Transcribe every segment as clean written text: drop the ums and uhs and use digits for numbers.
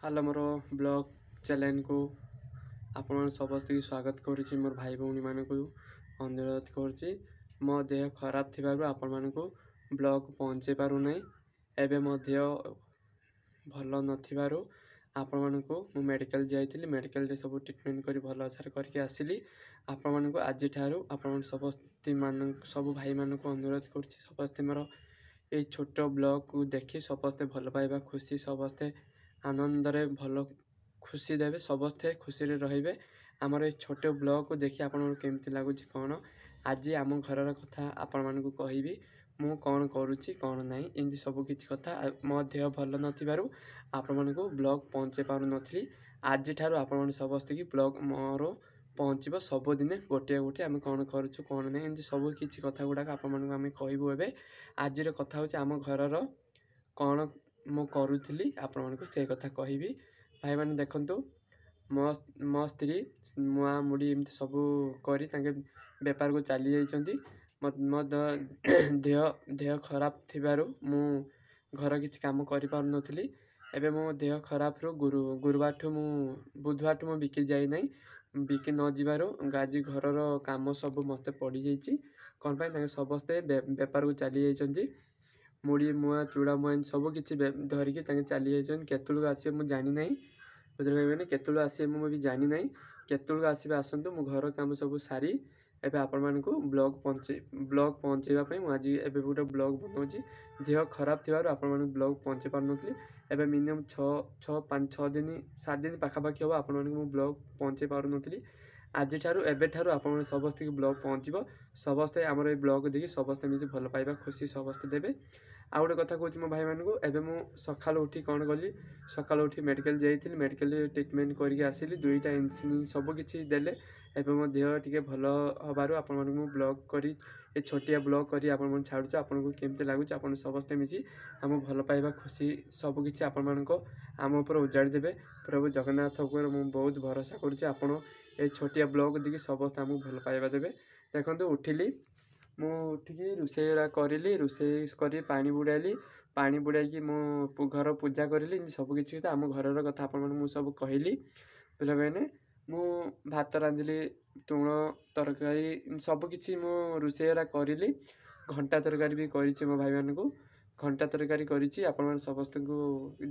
Hello मोर blog channel को आपण समस्त स्वागत करुच्ची मोर भाई भौणी मान को अनुरोध करुच्ची मो देह खराब थी आपण मान को ब्लॉग पहुँचे पारूना एवं भल नथिबारु आपण मान को मु मेडिकल जाइली मेडिकल सब ट्रीटमेंट कर भल आसार करके आसिली आपण मान को आज ठारू आपण समस्त मान सब भाई मान को अनुरोध करुच्ची समस्ते मोर ये छोट ब्लॉग को देखी समस्ते भल पाइबा खुशी समस्ते आनंदरे भल खुशी देवे समस्ते खुशी रे आमर ये छोटे ब्लॉग को देखिए आपन केमती लगुच कौन आज आम घर कथा आपण मान कहबी मु कौन करुच्ची कौन ना एमती सब किसी कथा मो देह भल नथिबारु आपण मान को ब्लॉग पहुँचे पारु नथिली आज ठारू आपण समस्त की ब्लॉग मोर पहुँचब सबुदिने गोटे गोटे आम कौन करुचु कौन ना एमती सब किसी कथा गुड़ाक आपण कहबू एवं आज कथा हूँ आम घर कौन मु करुली आपण मान से कथा कहबी भाई मैंने देखु मो स्त्री मुआ मुड़ी एमती सब कर बेपार को चली जाइए मो देह खराब थी मु घर किसी कम कर पारुनथली एबे मो देह खराब रो गुरुवार ठू मु बुधवार ठू मु बिकी जाई नहीं बिकी न जीवारो आज घर काम सब मत पड़ जाइए कौन पाई समस्ते बेपार को चली जाइए मुड़ी मुआ चूड़ा मुआ सब किसी धरिकी चली जाइए केतुल आसे मुझे जानी ना बुझे भाई केतुल आसे मुझे जानी ना केतुल आसबे आसतु मु घर काम सब सारी एबे आपण मान को ब्लॉग पहुँचेवाई मुझे एबे गोटे ब्लॉग बनाऊँगी देह खराब थी आपण मान ब्लॉग पहुँचे पार नी एबे मिनिमम 6 दिन 7 दिन पाखापाखि हम आपण मान ब्लॉग पहुँचे पार नी आज ठारू एबे ठारू आपण समस्त ब्लॉग पहुँचब समस्ते आमर ये ब्लॉग देखिए समस्ते मिसी भल पाइबा खुशी समस्ते देवे आउ गोटे कथा कहूँ मो भाई मान को एबे मु सकाल उठी कौन कली सकाल उठी मेडिकल जाइए मेडिकल ट्रीटमेंट करके आसिली 2टा इंसुलिन सब किसी देले एबे मो देह टिके भल हबारु आपण मान ब्लॉग करी ये छोटिया ब्लॉग करी आपण मान छाड़ुछ आपण को केमती लागुच आपण समस्ते मिसी आम भल पाइबा खुशी सब किसी आपण मान को आम उपर उजाड़ी देबे प्रभु जगन्नाथ को मु बहुत भरोसा करुच्ची आपण ये छोटिया ब्लॉग देखिए समस्त आमको भल पाइबा देबे देखो उठिली मु उठिकी रोषेई करी रोषेई कर पानी बुड़ाइली पानी बुड़ाई मो घर पूजा करी सब किसी आम घर कथा आप सब कहली बुझे मैंने मु भात रांधिली तुण तरकारी सब किसी मो रोषेई करी घंटा तरकारी भी करी मो भाई मान को घंटा तरकारी करी आपण समस्त को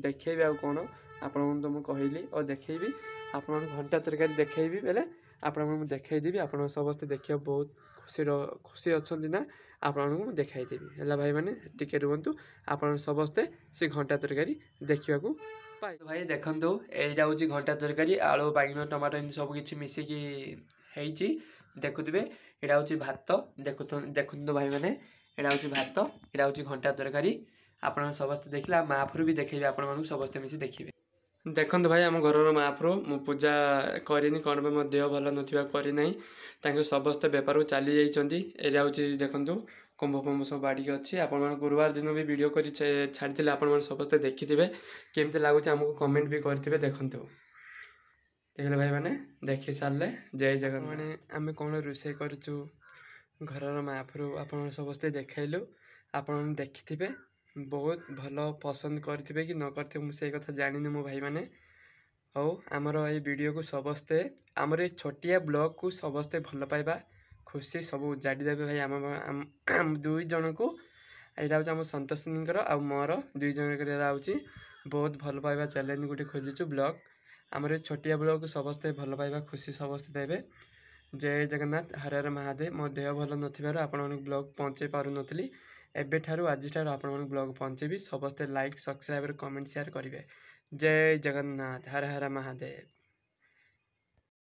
देखेबी आ कौन आपण तो मुझे कहली और देखेबी आप घंटा तरकारी देखेबी बेले आपण देखदेवी आप समस्त देखिए बहुत खुशी अच्छा ना आपको देखदेवी है भाई मैंने टिके रुहतु आप समस्ते से घंटा तरकारी देखा पाए भाई देखो यहाँ हूँ घंटा तरकारी आलू बैगन टमाटो एम सब किसी मिसिकी देखुवे यहाँ हूँ भात देखु भाई मैंने यहाँ हूँ भात यहाँ हूँ घंटा तरकारी आप समस्ते देखिए माफरू भी देखेबी आप समस्ते मिसी देखिए देखो भाई आम घर महाप्रभु मु पूजा करनी कौन मो देह भल ना करना समस्त बेपार को चली जाइए एरिया हूँ देखो कुंभ फुंभ सब बाड़ी अच्छी आप गुरुवार दिन भी वीडियो कर छाड़ी आप समस्ते देखिथे केमती लगुच आमको कमेंट भी करेंगे देखते देखिए भाई मैंने देखी सारे जय जगन मैंने आम कौन रोषे करूँ घर महाप्रभु आप समस्ते देखलु आप देखिथे बहुत भल पसंद करेंगे कि न करते मुझे कथा जानी मो भाई मैंने हौ आमर ये वीडियो को समस्ते आमर ये छोटिया ब्लॉग को समस्ते भल पाइबा खुशी सब उजाड़ी देवे भाई आम 2 जन को यहाँ हूँ आम संतोषिनीकर आ मोर 2 जन हूँ बहुत भल पाइबा चैलेंज गोटे खोलुचु ब्लॉग आमर ये छोटिया ब्लॉग को समस्ते भल पाइबा खुशी समस्ते देवे जय जगन्नाथ हर हर महादेव मो देह भल न ब्लॉग पहुँचे पार नी एबे ठारू आज ठारू आपण ब्लॉग पहुँचेबी समस्ते लाइक सब्सक्राइब कमेंट शेयर करेंगे जय जगन्नाथ हर हर महादेव।